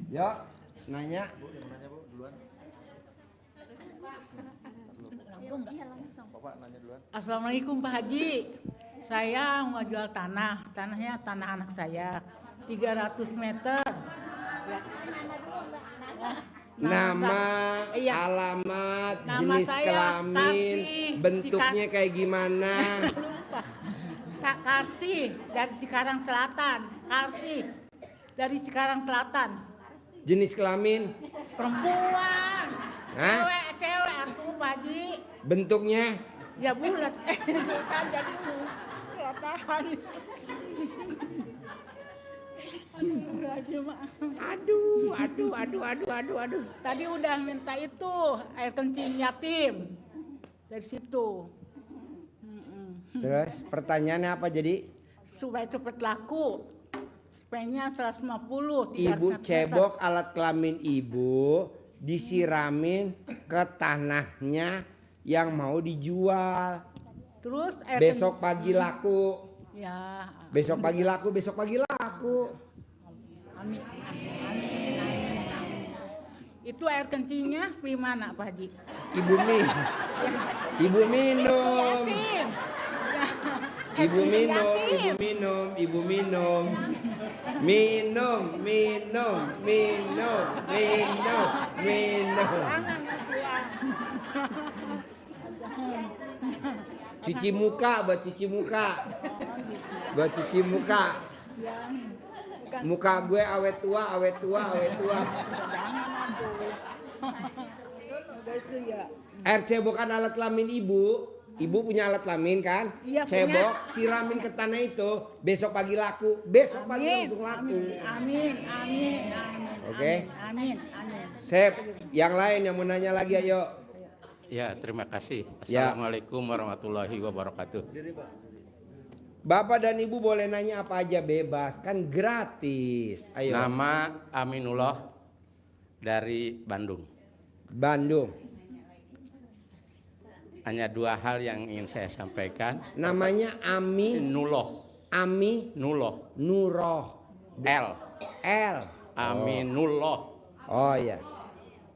Ya, nanya. Bu, yang nanya Bu duluan. Bapak nanya duluan. Assalamualaikum Pak Haji. Saya mau jual tanah. Tanahnya tanah anak saya. 300 meter. Ya. Nama, iya. alamat, Nama jenis saya kelamin, Karsi. bentuknya kayak gimana? Lupa. Kak Karsi dari Cikarang Selatan. Karsi dari Cikarang Selatan. Jenis kelamin, Perempuan. Hah? Cewek aku Pak Haji. bentuknya, Ya bulat. Bukan jadi kelatahan. Aduh. Tadi udah minta itu air kencing yatim dari situ. terus pertanyaannya apa jadi? Supaya cepat laku. Spengnya 150. 300 Ibu meter. cebok alat kelamin ibu disiramin ke tanahnya yang mau dijual. Terus air Besok pagi laku. Ya. Besok pagi laku. Amin. Itu air kencingnya gimana Pak Haji? Ibu minum. Yatim. Ibu minum. Jangan pulang. Cuci muka, buat cuci muka. Muka gue awet tua. Jangan aduh. Itu ya. Air cebokan alat kelamin ibu. Ibu punya alat kelamin kan? Iya, Cebok, siramin ke tanah itu. Besok pagi laku. Besok pagi langsung laku. Amin. Oke. Amin. Sep, yang lain yang mau nanya lagi ayo. Ya, terima kasih. Ya. Assalamualaikum warahmatullahi wabarakatuh. Bapak dan ibu boleh nanya apa aja bebas, kan gratis. Ayo. Nama Aminullah dari Bandung. Bandung. Hanya dua hal yang ingin saya sampaikan. Namanya Ami Nuloh, Nuroh. L. Aminullah. Oh ya.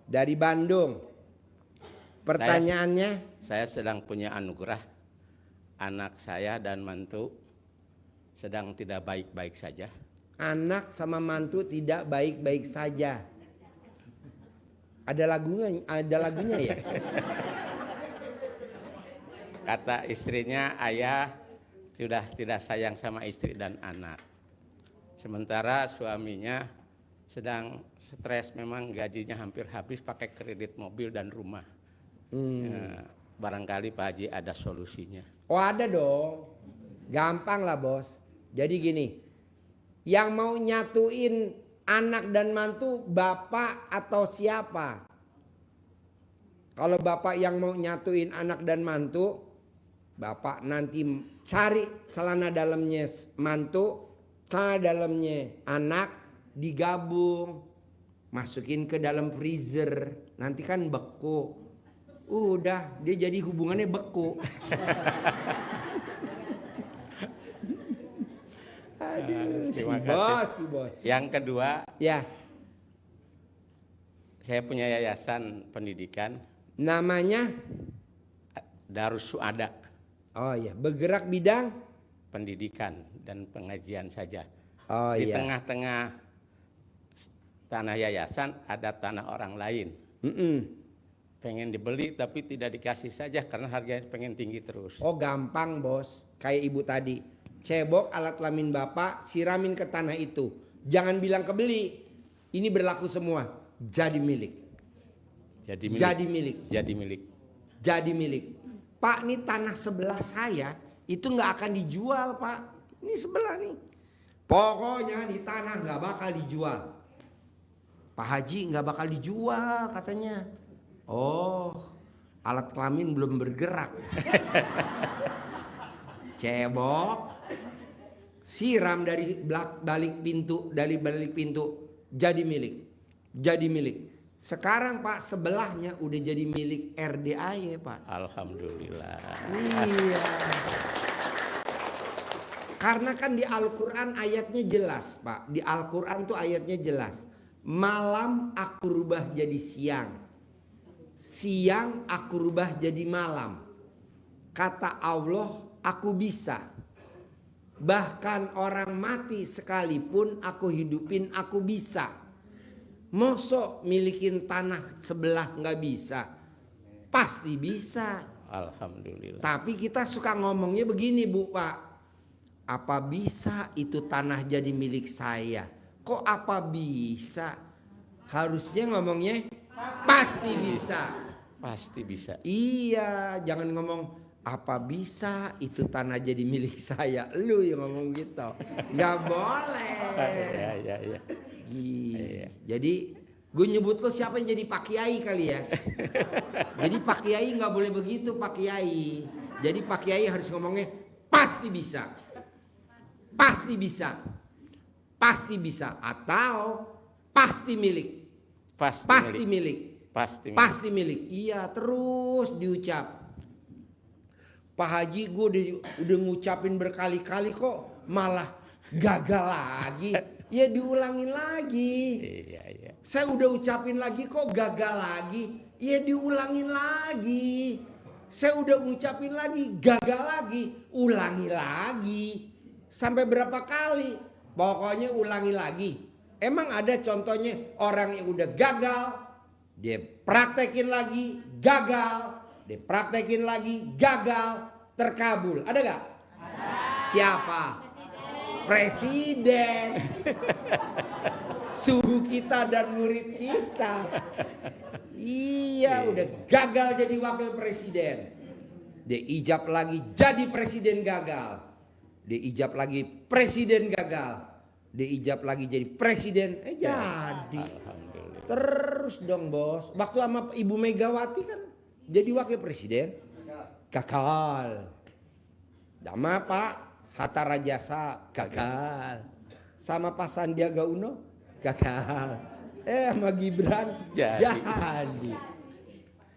Dari Bandung. Pertanyaannya, Saya sedang punya anugerah. Anak saya dan mantu sedang tidak baik-baik saja. anak sama mantu tidak baik-baik saja. Ada lagunya ya? Kata istrinya, ayah sudah tidak sayang sama istri dan anak. Sementara suaminya sedang stres, memang gajinya hampir habis pakai kredit mobil dan rumah. Ya, barangkali Pak Haji ada solusinya. Oh ada dong. Gampang lah bos. Jadi gini, yang mau nyatuin anak dan mantu bapak atau siapa? Kalau bapak yang mau nyatuin anak dan mantu, bapak nanti cari celana dalamnya mantu, celana dalamnya anak, digabung, masukin ke dalam freezer, nanti kan beku. Udah, dia jadi hubungannya beku. Aduh, Terima si kasih. bos. Yang kedua, Ya, saya punya yayasan pendidikan namanya? Darus Suada, Oh iya, bergerak bidang? pendidikan dan pengajian saja. Oh Di iya. tengah-tengah tanah yayasan ada tanah orang lain. Pengen dibeli tapi tidak dikasih saja karena harganya pengen tinggi terus. Oh gampang bos, kayak ibu tadi. Cebok alat kelamin bapak, siramin ke tanah itu. Jangan bilang kebeli. Ini berlaku semua. Jadi milik. Jadi milik. Pak, ini tanah sebelah saya itu nggak akan dijual pak. Ini sebelah nih. Pokoknya di tanah nggak bakal dijual. Pak Haji nggak bakal dijual katanya. Oh, alat kelamin belum bergerak. Cebok, siram dari balik pintu, jadi milik. Sekarang Pak sebelahnya udah jadi milik RDAY Pak. Alhamdulillah. Iya. Karena kan di Al-Quran ayatnya jelas Pak. Di Al-Quran tuh ayatnya jelas. Malam aku rubah jadi siang. Siang aku rubah jadi malam. Kata Allah, aku bisa. Bahkan orang mati sekalipun aku hidupin, aku bisa. Mosok milikin tanah sebelah nggak bisa? Pasti bisa. Alhamdulillah. Tapi kita suka ngomongnya begini Bu Pak. Apa bisa itu tanah jadi milik saya? Kok apa bisa? Harusnya ngomongnya pasti bisa. Pasti bisa. Iya, jangan ngomong apa bisa itu tanah jadi milik saya. Lu yang ngomong gitu. Nggak boleh. Ya. Jadi gue nyebut lo siapa yang jadi Pak Kiai kali ya. Jadi Pak Kiai nggak boleh begitu Pak Kiai. Jadi Pak Kiai harus ngomongnya pasti bisa. Pasti bisa. Pasti bisa. Atau pasti milik. Pasti milik. Pasti milik. Iya, terus diucap. Pak Haji, gue udah ngucapin berkali-kali kok malah gagal lagi. Ya diulangin lagi. Iya. Saya udah ucapin lagi kok gagal lagi. Ya diulangin lagi. Saya udah ngucapin lagi gagal lagi. Ulangi lagi. Sampai berapa kali? Pokoknya ulangi lagi. Emang ada contohnya orang yang udah gagal, dia praktekin lagi, gagal. Dia praktekin lagi, gagal, terkabul. Ada gak? Ada. Siapa? Presiden. Suhu kita dan murid kita. Iya, udah gagal jadi wakil presiden. Dia ijab lagi jadi presiden gagal. Dia ijab lagi presiden gagal. Dia ijab lagi jadi presiden. Jadi. Terus dong bos. Waktu sama Ibu Megawati kan jadi wakil presiden. Gagal. Sama Pak Hatta Rajasa gagal. Sama Pak Sandiaga Uno gagal. Sama Gibran jadi.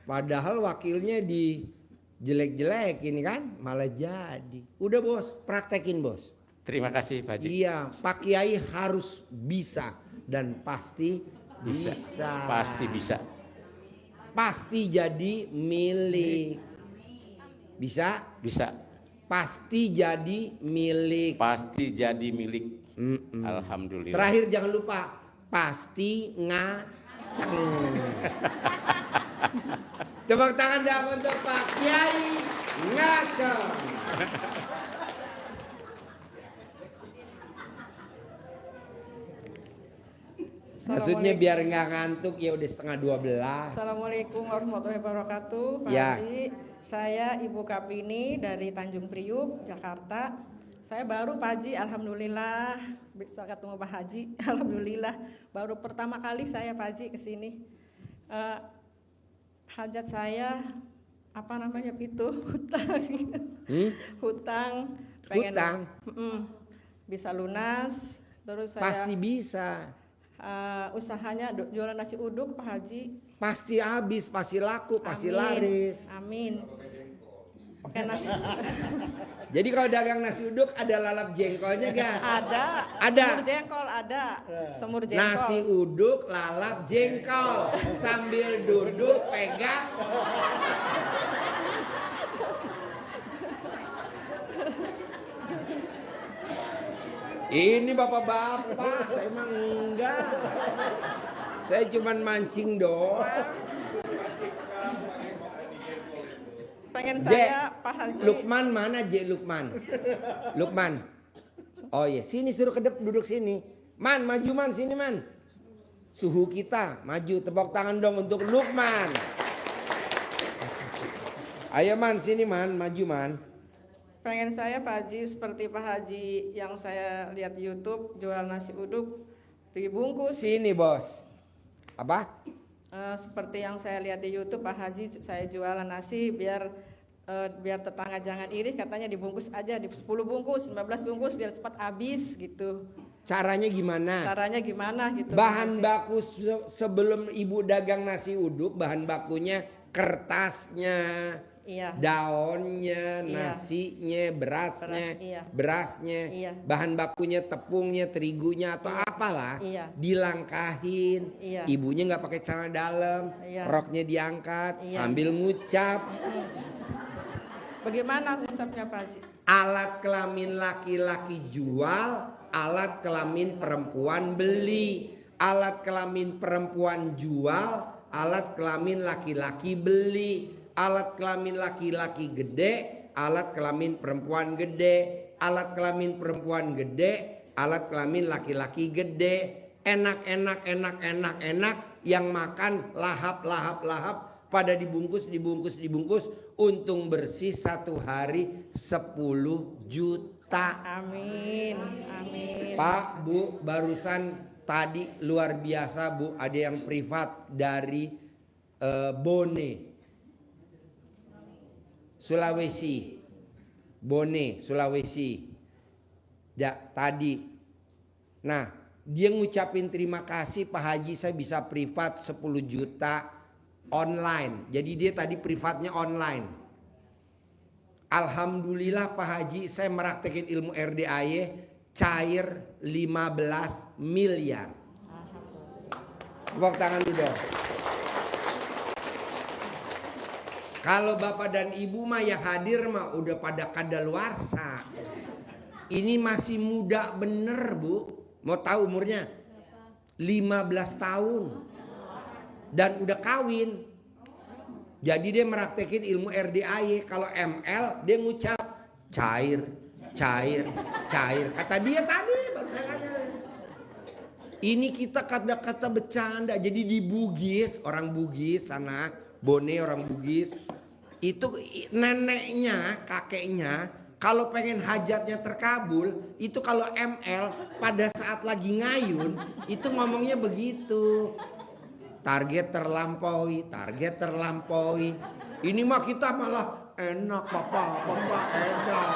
Padahal wakilnya di jelek-jelekin kan malah jadi. Udah bos, praktekin bos. Terima kasih Pak Haji. Iya, Pak Kiai harus bisa dan pasti bisa. Pasti bisa. Pasti jadi milik. Bisa? Bisa. Pasti jadi milik. Pasti jadi milik. Alhamdulillah. Terakhir jangan lupa, pasti ngaceng. Tepuk tangan dong untuk Pak Kiai ngaceng. Maksudnya biar nggak ngantuk ya udah 11:30. Assalamualaikum warahmatullahi wabarakatuh. Pak Ya. Haji, saya Ibu Kapini dari Tanjung Priuk, Jakarta. Saya baru Pak Haji, alhamdulillah bisa ketemu Pak Haji. Alhamdulillah baru pertama kali saya Pak Haji kesini. Hajat saya apa namanya itu hutang. Hutang pengen Hutang? Bisa lunas. Terus saya Pasti bisa. Usahanya jualan nasi uduk Pak Haji. Pasti habis, pasti laku, pasti Amin. laris. Amin. Pakai nasi. Jadi kalau dagang nasi uduk ada lalap jengkolnya gak? Ada. Ada. Semur jengkol ada. Semur jengkol. Nasi uduk, lalap jengkol. Sambil duduk pegang. Ini bapak-bapak, saya emang enggak. Saya cuman mancing doang. Pengen saya Pak Haji. Lukman mana Lukman? Lukman. Oh iya, sini suruh kedep duduk sini. Man, maju man sini man. Suhu kita maju, tepuk tangan dong untuk Lukman. Ayo man, sini man, maju man. Pengen saya Pak Haji seperti Pak Haji yang saya lihat di YouTube jual nasi uduk dibungkus. Sini bos. Apa? Seperti yang saya lihat di YouTube Pak Haji saya jualan nasi biar tetangga jangan iri, katanya dibungkus aja di 10 bungkus, 15 bungkus biar cepat habis gitu. Caranya gimana? Caranya gimana gitu. Bahan baku sebelum ibu dagang nasi uduk, bahan bakunya kertasnya, Iya. daunnya, Iya. nasinya, berasnya, berasnya, Iya. bahan bakunya, tepungnya, terigunya atau apalah, Iya. dilangkahin. Iya. Ibunya nggak pakai celana dalam, Iya. roknya diangkat Iya. sambil ngucap. Bagaimana konsepnya Pak Haji? Alat kelamin laki-laki jual, alat kelamin perempuan beli. Alat kelamin perempuan jual, alat kelamin laki-laki beli. Alat kelamin laki-laki gede, alat kelamin perempuan gede. Alat kelamin perempuan gede, alat kelamin laki-laki gede. Enak-enak, enak-enak, enak. Yang makan lahap-lahap-lahap. Pada dibungkus, dibungkus. Untung bersih satu hari 10 juta. Amin. Amin. Pak, Bu, barusan tadi luar biasa, Bu. Ada yang privat dari Bone, Sulawesi. Bone, Sulawesi. Tadi. Nah, dia ngucapin terima kasih Pak Haji, saya bisa privat 10 juta online. Jadi dia tadi privatnya online. Alhamdulillah Pak Haji, saya meraktekin ilmu RDAY cair 15 miliar. Tepuk tangan dulu dong. Kalau Bapak dan Ibu mah yang hadir mah udah pada kadaluarsa. Ini masih muda bener, Bu. Mau tahu umurnya? 15 tahun. Dan udah kawin. Jadi dia meraktekin ilmu RDAY. Kalau ML dia ngucap cair, cair, cair. Kata dia tadi baru saya kata. Ini kita kata-kata bercanda. Jadi di Bugis, orang Bugis sana, Bone orang Bugis. Itu neneknya, kakeknya kalau pengen hajatnya terkabul, itu kalau ML pada saat lagi ngayun, itu ngomongnya begitu. Target terlampaui, target terlampaui. Ini mah kita malah enak papa enak.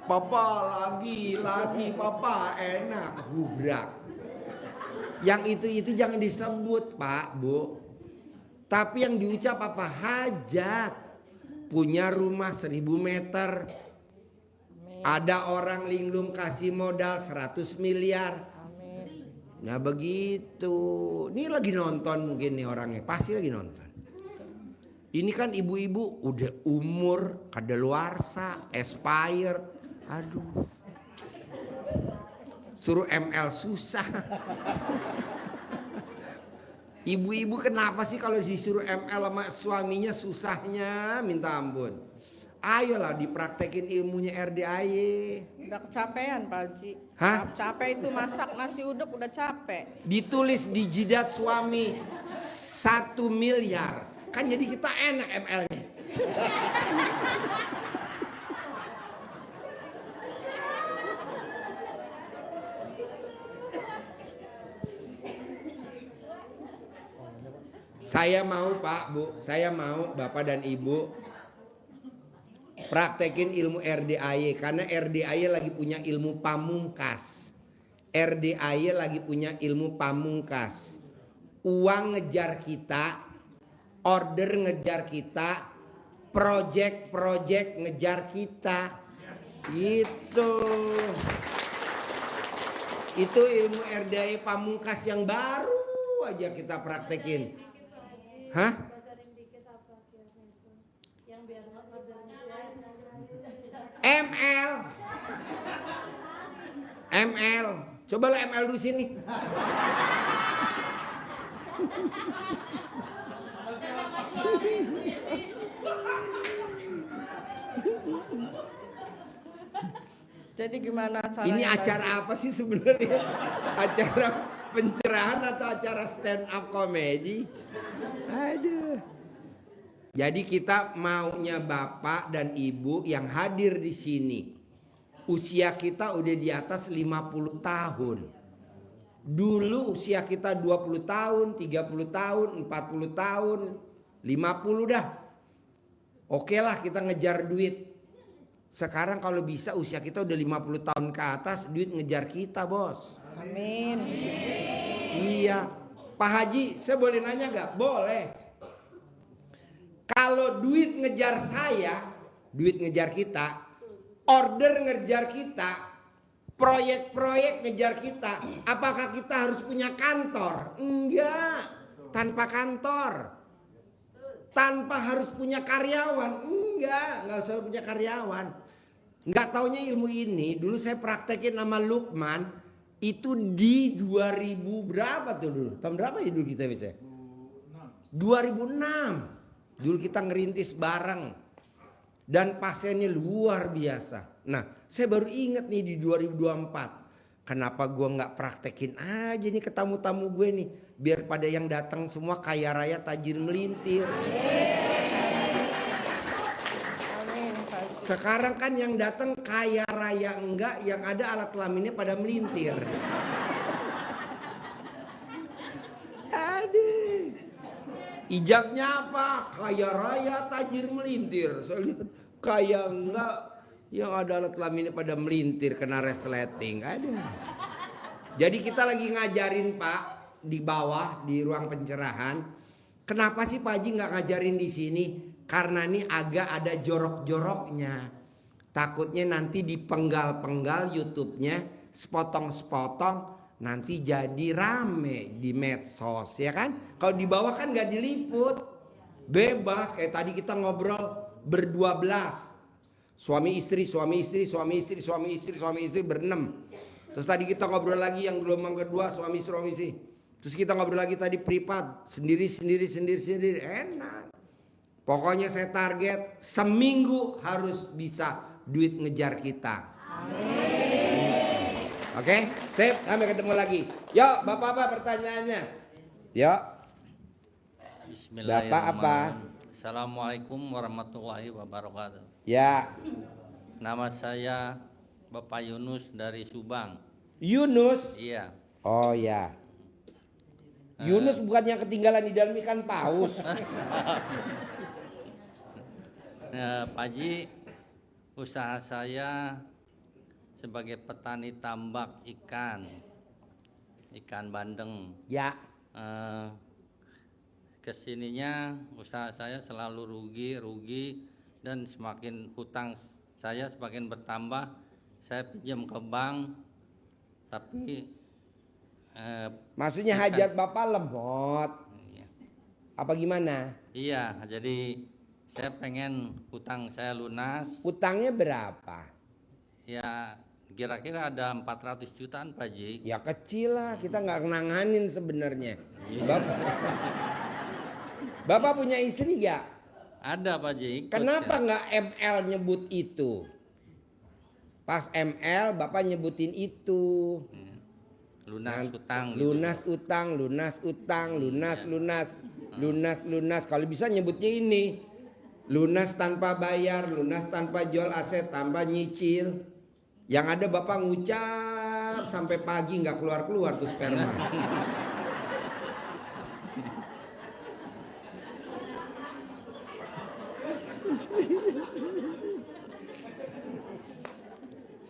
Papa lagi papa enak, gubrak. Yang itu jangan disebut Pak, Bu. Tapi yang diucap apa? Hajat. Punya rumah 1000 meter. Ada orang linglung kasih modal 100 miliar. Nah begitu. Ini lagi nonton mungkin nih orangnya. Pasti lagi nonton. Ini kan ibu-ibu udah umur kadaluarsa, expired. Aduh. Suruh ML susah. Ibu-ibu kenapa sih kalau disuruh ML sama suaminya susahnya minta ampun. Ayolah dipraktekin ilmunya RDAY. Udah kecapean Pak Haji. Hah? Capek itu masak nasi uduk udah capek. Ditulis di jidat suami 1 miliar. Kan jadi kita enak ML-nya. Saya mau Pak, Bu, saya mau Bapak dan Ibu praktekin ilmu RDAY. Karena RDAY lagi punya ilmu pamungkas. RDAY lagi punya ilmu pamungkas. Uang ngejar kita, order ngejar kita, project ngejar kita. Itu ilmu RDAY pamungkas yang baru aja kita praktekin. Hah? ML. Coba lo ML dulu sini. Jadi gimana caranya? Ini acara apa sih sebenarnya? Acara pencerahan atau acara stand up comedy? Aduh. Jadi kita maunya Bapak dan Ibu yang hadir di sini. Usia kita udah di atas 50 tahun. Dulu usia kita 20 tahun, 30 tahun, 40 tahun, 50 dah. Oke lah kita ngejar duit. Sekarang kalau bisa usia kita udah 50 tahun ke atas, duit ngejar kita, Bos. Amin. Iya. Pak Haji, saya boleh nanya nggak? Boleh. Kalau duit ngejar saya, duit ngejar kita, order ngejar kita, proyek-proyek ngejar kita, apakah kita harus punya kantor? Enggak. Tanpa kantor. Tanpa harus punya karyawan. Enggak usah punya karyawan. Enggak taunya ilmu ini, dulu saya praktekin sama Lukman. Itu di 2000 berapa tuh dulu? Tahun berapa ya dulu kita bisa? 2006. Dulu kita ngerintis bareng. Dan pasiennya luar biasa. Nah, saya baru ingat nih di 2024. Kenapa gue nggak praktekin aja nih ke tamu-tamu gue nih. Biar pada yang datang semua kaya raya tajir melintir. Sekarang kan yang datang kaya raya enggak, yang ada alat kelaminnya pada melintir. Aduh. Ijabnya apa? Kaya raya tajir melintir. Saya lihat kaya enggak, yang ada alat kelaminnya pada melintir kena resleting. Aduh. Jadi kita lagi ngajarin Pak di bawah di ruang pencerahan. Kenapa sih Pak Haji nggak ngajarin di sini? Karena ini agak ada jorok-joroknya. Takutnya nanti dipenggal-penggal YouTube-nya, sepotong-sepotong, nanti jadi rame di medsos, ya kan? Kalau di bawah kan nggak diliput, bebas. Kayak tadi kita ngobrol berdua belas, suami istri berenam. Terus tadi kita ngobrol lagi yang gelombang kedua suami istri. Terus kita ngobrol lagi tadi privat, sendiri, enak. Pokoknya saya target seminggu harus bisa duit ngejar kita. Amin. Oke, sip, sampai ketemu lagi. Yuk, Bapak-bapak pertanyaannya. Yuk. Bapak apa? Assalamualaikum warahmatullahi wabarakatuh. Ya. Nama saya Bapak Yunus dari Subang. Yunus? Iya. Oh ya. Yunus bukan yang ketinggalan di dalam ikan paus. Pak Haji, usaha saya sebagai petani tambak ikan bandeng. Ya. Kesininya usaha saya selalu rugi dan semakin hutang saya semakin bertambah. Saya pinjam ke bank, tapi maksudnya hajat Bapak lemot. Iya. Apa gimana? Iya, jadi saya pengen hutang saya lunas. Utangnya berapa? Ya kira-kira ada 400 jutaan Pak Haji. Ya kecil lah, kita nggak nanganin sebenarnya. Bapak punya istri gak? Ada Pak Haji. Kenapa nggak ML nyebut itu? Pas ML Bapak nyebutin itu. Lunas utang. Lunas. Kalau bisa nyebutnya ini. Lunas tanpa bayar, lunas tanpa jual aset, tanpa nyicil. Yang ada Bapak ngucap sampai pagi nggak keluar tuh sperma.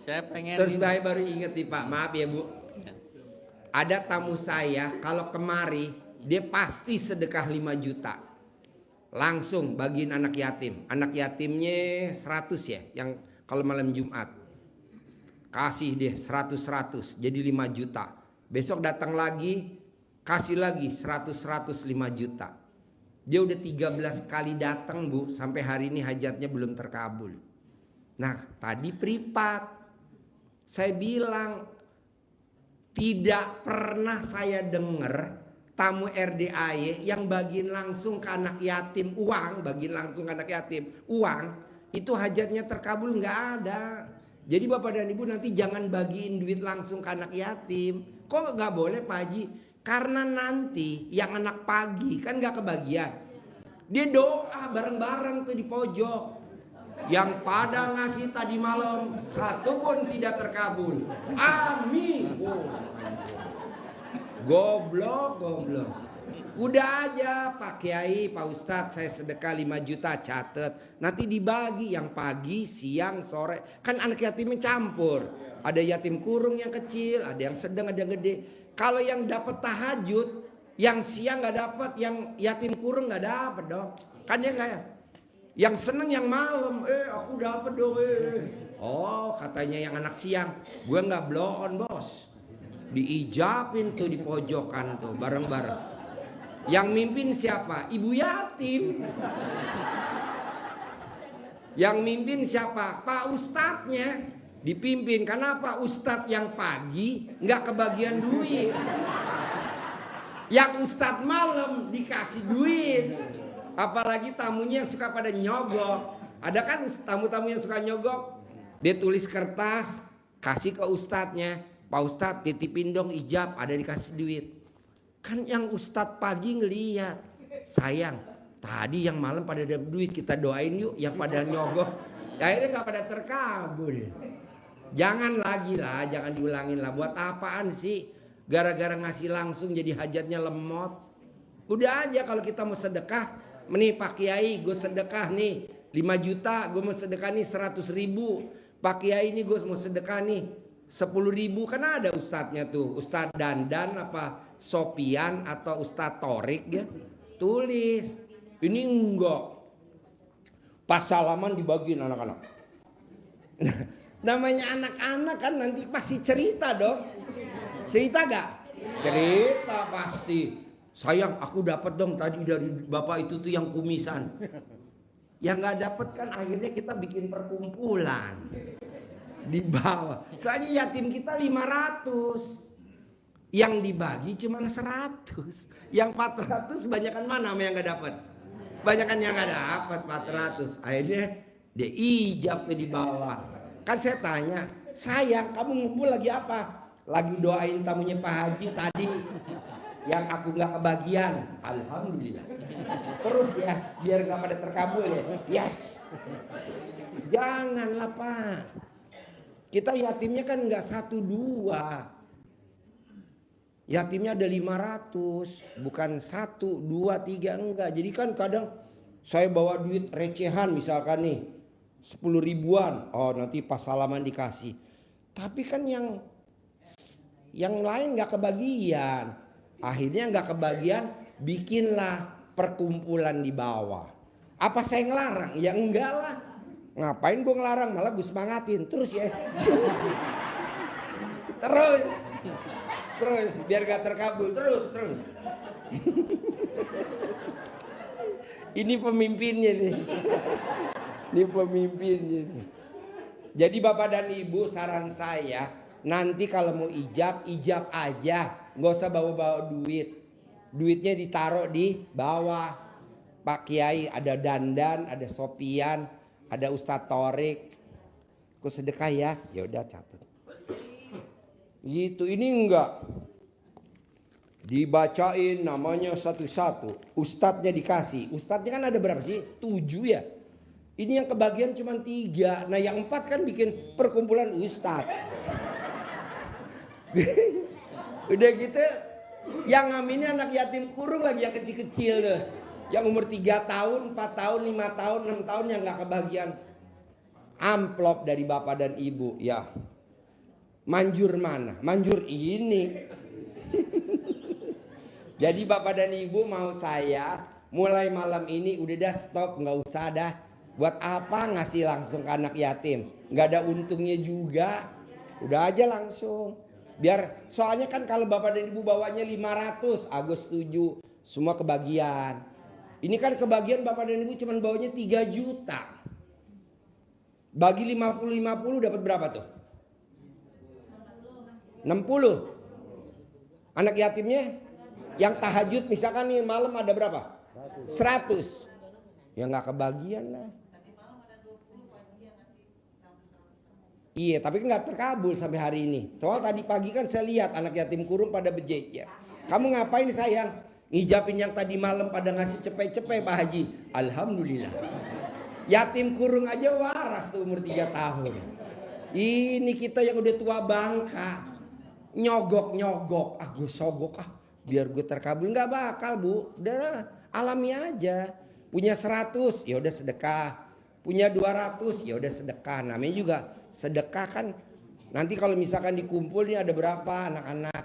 Saya pengen. Terus saya baru inget nih Pak, maaf ya Bu. Ada tamu saya kalau kemari dia pasti sedekah 5 juta. Langsung bagiin anak yatim. Anak yatimnya 100 ya, yang kalau malam Jumat. Kasih deh 100 jadi 5 juta. Besok datang lagi kasih lagi 100 5 juta. Dia udah 13 kali datang Bu, sampai hari ini hajatnya belum terkabul. Nah, tadi privat. Saya bilang tidak pernah saya dengar tamu RDAY yang bagiin langsung ke anak yatim uang, itu hajatnya terkabul, nggak ada. Jadi Bapak dan Ibu nanti jangan bagiin duit langsung ke anak yatim. Kok nggak boleh Pak Haji? Karena nanti yang anak pagi kan nggak kebagian. Dia doa bareng-bareng tuh di pojok. Yang pada ngasih tadi malam satu pun tidak terkabul. Amin. Goblok. Udah aja Pak Kiai, Pak Ustadz, saya sedekah 5 juta, catet. Nanti dibagi yang pagi, siang, sore. Kan anak yatimnya campur. Ada yatim kurung yang kecil, ada yang sedang, ada yang gede. Kalau yang dapat tahajud, Yang siang nggak dapat, yang yatim kurung nggak dapat dong. Kan dia nggak ya? Yang seneng yang malam, aku dapat dong. Oh, katanya yang anak siang, gue nggak blow on bos. Diijabin tuh di pojokan tuh bareng-bareng. Yang mimpin siapa? Ibu yatim. Yang mimpin siapa? Pak Ustadznya dipimpin. Kenapa? Ustadz yang pagi nggak kebagian duit. Yang Ustadz malam dikasih duit. Apalagi tamunya yang suka pada nyogok. Ada kan tamu-tamu yang suka nyogok? Dia tulis kertas, kasih ke Ustadznya. Pak Ustadz titipin dong ijab, ada dikasih duit. Kan yang Ustadz pagi ngeliat, sayang, tadi yang malam pada ada duit, kita doain yuk yang pada nyogok. Akhirnya nggak pada terkabul. Jangan lagi lah, jangan diulangin lah. Buat apaan sih? Gara-gara ngasih langsung jadi hajatnya lemot. Udah aja kalau kita mau sedekah, nih Pak Kiai gue sedekah nih 5 juta, gue mau sedekah nih 100.000. Pak Kiai ini gue mau sedekah nih 10.000. Kan ada ustadznya tuh, Ustadz Dandan apa Sopian atau Ustadz Torik ya. Tulis. Ini enggak. Pas salaman dibagiin anak-anak. Namanya anak-anak kan nanti pasti cerita dong. Cerita gak? Cerita pasti. Sayang aku dapat dong tadi dari bapak itu tuh yang kumisan. Yang gak dapat kan akhirnya kita bikin perkumpulan. Di bawah. Soalnya yatim kita 500. Yang dibagi cuma 100. Yang 400 banyakan mana sama yang gak dapat? Banyakan yang gak dapat 400. Akhirnya dia ijab di bawah. Kan saya tanya, sayang kamu ngumpul lagi apa? Lagi doain tamunya Pak Haji tadi yang aku nggak kebagian. Alhamdulillah. Terus ya biar nggak pada terkabul ya. Yes. Janganlah Pak. Kita yatimnya kan nggak 1, 2. Yatimnya ada 500, bukan 1, 2, 3 enggak. Jadi kan kadang saya bawa duit recehan misalkan nih 10 ribuan. Oh nanti pas salaman dikasih. Tapi kan yang lain nggak kebagian. Akhirnya nggak kebagian, bikinlah perkumpulan di bawah. Apa saya ngelarang? Ya enggak lah. Ngapain gue ngelarang? Malah gue semangatin. Terus ya. Terus biar gak terkabul. Terus. Ini pemimpinnya nih. Ini pemimpinnya nih. Jadi Bapak dan Ibu saran saya, nanti kalau mau ijab aja, nggak usah bawa duit. Duitnya ditaruh di bawah. Pak Kiai ada Dandan, ada Sopian, ada Ustadz Torik. Kok sedekah ya? Ya udah catat. Gitu. Ini enggak dibacain namanya satu-satu. Ustadznya dikasih. Ustadznya kan ada berapa sih? 7 ya. Ini yang kebagian cuma 3. Nah yang 4 kan bikin perkumpulan ustadz. Udah gitu yang ngaminnya anak yatim kurung lagi yang kecil-kecil tuh. Yang umur 3 tahun, 4 tahun, 5 tahun, 6 tahun yang gak kebagian amplop dari bapak dan ibu. Ya manjur mana? Manjur ini. Jadi bapak dan ibu mau saya mulai malam ini udah dah stop, gak usah dah. Buat apa ngasih langsung ke anak yatim? Gak ada untungnya juga. Udah aja langsung. Biar soalnya kan kalau bapak dan ibu bawanya 500, Agus setuju. Semua kebagian. Ini kan kebagian bapak dan ibu cuma bawanya 3 juta. Bagi 50-50 dapat berapa tuh? 60. Anak yatimnya yang tahajud misalkan nih malam ada berapa? 100. Ya nggak kebagian lah. Iya, tapi nggak terkabul sampai hari ini. Soal tadi pagi kan saya lihat anak yatim kurung pada bejejer. Kamu ngapain sayang? Ngijapin yang tadi malam pada ngasih cepet-cepet Pak Haji. Alhamdulillah. Yatim kurung aja waras tuh umur 3 tahun. Ini kita yang udah tua bangka. Nyogok. Ah gue sogok biar gue terkabul. Nggak bakal Bu. Udah alami aja. Punya 100 ya udah sedekah. Punya 200 ya udah sedekah. Namanya juga sedekah kan. Nanti kalau misalkan dikumpul nih ada berapa anak-anak.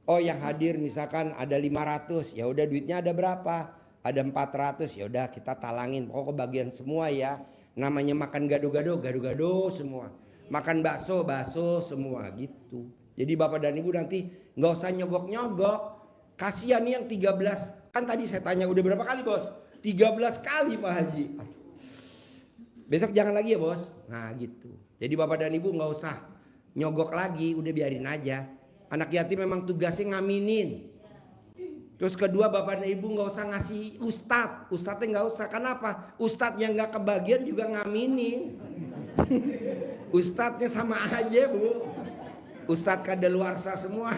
Oh yang hadir misalkan ada 500, ya udah duitnya ada berapa? Ada 400, ya udah kita talangin. Pokoknya kebagian semua ya. Namanya makan gado-gado, gado-gado semua. Makan bakso, bakso semua gitu. Jadi Bapak dan Ibu nanti nggak usah nyogok-nyogok. Kasihan nih yang 13. Kan tadi saya tanya udah berapa kali bos? 13 kali Pak Haji. Aduh. Besok jangan lagi ya bos. Nah gitu. Jadi Bapak dan Ibu nggak usah nyogok lagi, udah biarin aja. Anak yatim memang tugasnya ngaminin. Terus kedua Bapak dan Ibu nggak usah ngasih ustadz. Ustadznya nggak usah. Kenapa? Ustadz yang nggak kebagian juga ngaminin. Ustadznya sama aja bu. Ustadz kadaluarsa semua.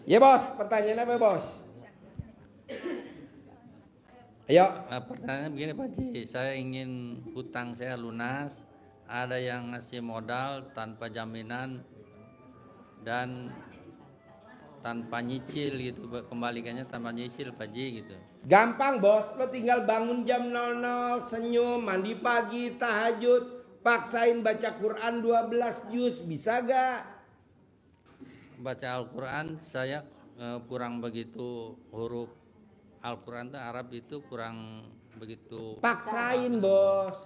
Ya bos, pertanyaan apa bos? Ayo. Pertanyaannya begini Pak Haji, saya ingin hutang saya lunas, ada yang ngasih modal tanpa jaminan dan tanpa nyicil gitu, kembalikannya tanpa nyicil Pak Haji gitu. Gampang bos, lo tinggal bangun jam 00, senyum, mandi pagi, tahajud, paksain baca Quran 12 juz, bisa gak? Baca Al-Quran saya kurang begitu, huruf Al-Quran itu Arab itu kurang begitu. Paksain bos.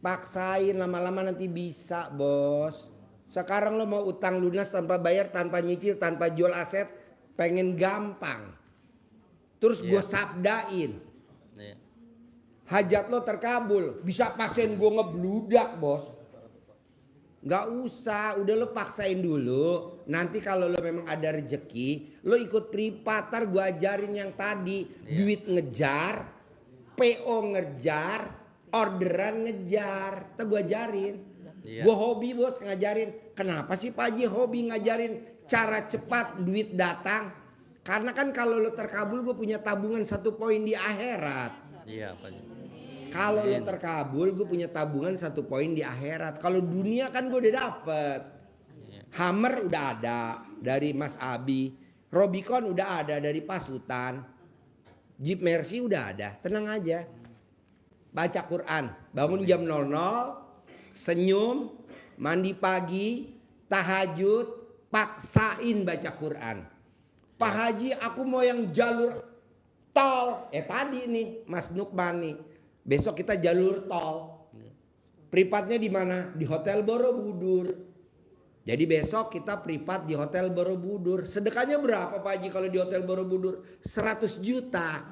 Paksain, lama-lama nanti bisa bos. Sekarang lo mau utang lunas tanpa bayar, tanpa nyicil, tanpa jual aset, pengen gampang. Terus gue sabdain, Iya. hajat lo terkabul, bisa paksain gue ngebludak bos. Gak usah, udah lo paksain dulu. Nanti kalau lo memang ada rezeki, lo ikut privat, ntar gue ajarin yang tadi. Duit ngejar, PO ngejar, orderan ngejar, ntar gue ajarin. Iya. Gue hobi bos ngajarin. Kenapa sih Pak Haji hobi ngajarin cara cepat duit datang? Karena kan kalau lo terkabul gue punya tabungan 1 poin di akhirat. Iya Pak Haji. Kalau lo terkabul gue punya tabungan 1 poin di akhirat. Kalau dunia kan gue udah dapet. Hammer udah ada dari Mas Abi. Robicon udah ada dari Pasutan. Jeep Mercy udah ada. Tenang aja. Baca Quran. Bangun jam 00. Senyum. Mandi pagi. Tahajud. Paksain baca Quran. Pak Haji aku mau yang jalur tol. Tadi nih Mas Nukman nih. Besok kita jalur tol. Privatnya di mana? Di Hotel Borobudur. Jadi besok kita privat di Hotel Borobudur. Sedekahnya berapa Pak Haji kalau di Hotel Borobudur? 100 juta.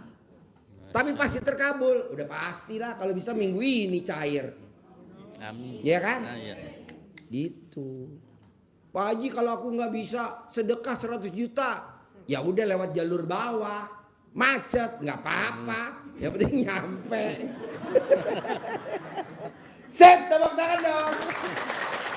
Tapi pasti terkabul. Udah pastilah kalau bisa minggu ini cair. Amin. Iya kan? Nah, iya. Gitu. Pak Haji kalau aku nggak bisa sedekah 100 juta. Ya udah lewat jalur bawah. Macet nggak apa-apa. Yang penting nyampe. Set, tepuk tangan dong.